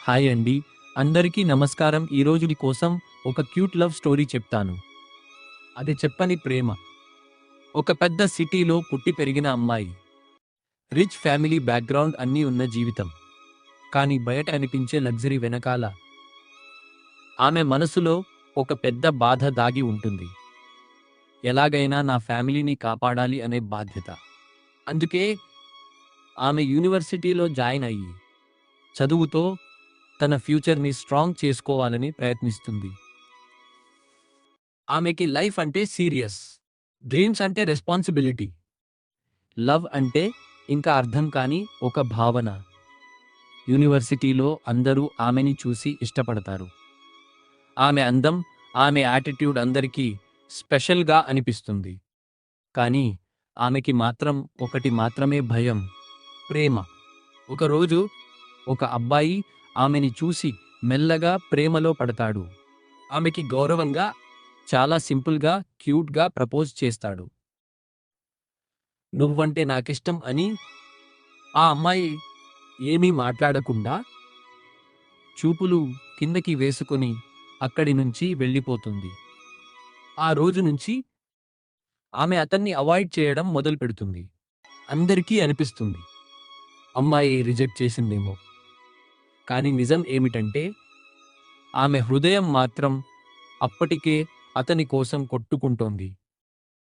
Hi అండి, అందరికీ నమస్కారం. ఈరోజు కోసం ఒక క్యూట్ లవ్ స్టోరీ చెప్తాను. అది చెప్పని ప్రేమ. ఒక పెద్ద సిటీలో పుట్టి పెరిగిన అమ్మాయి. రిచ్ ఫ్యామిలీ బ్యాక్గ్రౌండ్ అన్నీ ఉన్న జీవితం. కానీ బయట అనిపించే లగ్జరీ వెనకాల ఆమె మనసులో ఒక పెద్ద బాధ దాగి ఉంటుంది. ఎలాగైనా నా ఫ్యామిలీని కాపాడాలి అనే బాధ్యత. అందుకే ఆమె యూనివర్సిటీలో జాయిన్ అయ్యి చదువుతో తన ఫ్యూచర్ని స్ట్రాంగ్ చేసుకోవాలని ప్రయత్నిస్తుంది. ఆమెకి లైఫ్ అంటే సీరియస్, డ్రీమ్స్ అంటే రెస్పాన్సిబిలిటీ, లవ్ అంటే ఇంకా అర్థం కాని ఒక భావన. యూనివర్సిటీలో అందరూ ఆమెని చూసి ఇష్టపడతారు. ఆమె అందం, ఆమె యాటిట్యూడ్ అందరికీ స్పెషల్గా అనిపిస్తుంది. కానీ ఆమెకి మాత్రం ఒకటి మాత్రమే భయం, ప్రేమ. ఒకరోజు ఒక అబ్బాయి ఆమెని చూసి మెల్లగా ప్రేమలో పడతాడు. ఆమెకి గౌరవంగా, చాలా సింపుల్గా, క్యూట్గా ప్రపోజ్ చేస్తాడు. నువ్వంటే నాకిష్టం అని. ఆ అమ్మాయి ఏమీ మాట్లాడకుండా చూపులు కిందకి వేసుకొని అక్కడి నుంచి వెళ్ళిపోతుంది. ఆ రోజు నుంచి ఆమె అతన్ని అవాయిడ్ చేయడం మొదలు పెడుతుంది. అందరికీ అనిపిస్తుంది అమ్మాయి రిజెక్ట్ చేసిందేమో. కానీ నిజం ఏమిటంటే ఆమె హృదయం మాత్రం అప్పటికే అతని కోసం కొట్టుకుంటోంది.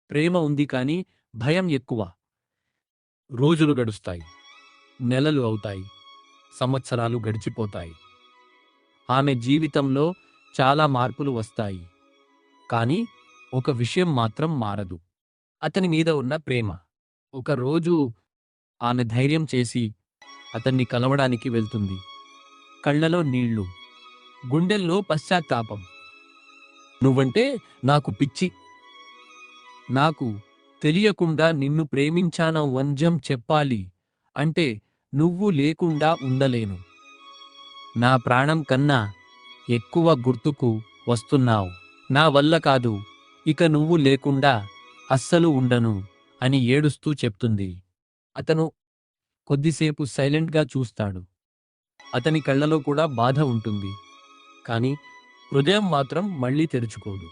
ప్రేమ ఉంది కానీ భయం ఎక్కువ. రోజులు గడుస్తాయి, నెలలు అవుతాయి, సంవత్సరాలు గడిచిపోతాయి. ఆమె జీవితంలో చాలా మార్పులు వస్తాయి. కానీ ఒక విషయం మాత్రం మారదు, అతని మీద ఉన్న ప్రేమ. ఒకరోజు ఆమె ధైర్యం చేసి అతన్ని కలవడానికి వెళ్తుంది. కళ్ళలో నీళ్లు, గుండెల్లో పశ్చాత్తాపం. నువ్వంటే నాకు పిచ్చి. నాకు తెలియకుండా నిన్ను ప్రేమించాన వంజం చెప్పాలి అంటే నువ్వు లేకుండా ఉండలేను. నా ప్రాణం కన్నా ఎక్కువ గుర్తుకు వస్తున్నావు. నా వల్ల కాదు, ఇక నువ్వు లేకుండా అస్సలు ఉండను అని ఏడుస్తూ చెప్తుంది. అతను కొద్దిసేపు సైలెంట్గా చూస్తాడు. అతని కళ్ళలో కూడా బాధ ఉంటుంది. కానీ హృదయం మాత్రం మళ్ళీ తెరుచుకోదు.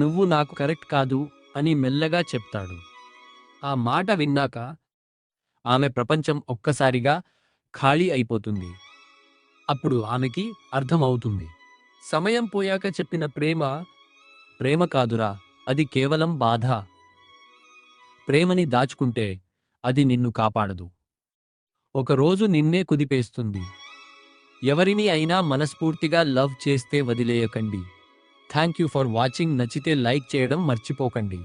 నువ్వు నాకు కరెక్ట్ కాదు అని మెల్లగా చెప్తాడు. ఆ మాట విన్నాక ఆమె ప్రపంచం ఒక్కసారిగా ఖాళీ అయిపోతుంది. అప్పుడు ఆమెకి అర్థమవుతుంది, సమయం పోయాక చెప్పిన ప్రేమ ప్రేమ కాదురా, అది కేవలం బాధ. ప్రేమని దాచుకుంటే అది నిన్ను కాపాడదు, ఒకరోజు నిన్నే కుదిపేస్తుంది. ఎవరిని అయినా మనస్ఫూర్తిగా లవ్ చేస్తే వదిలేయకండి. Thank you for watching. నచ్చితే లైక్ చేయడం మర్చిపోకండి.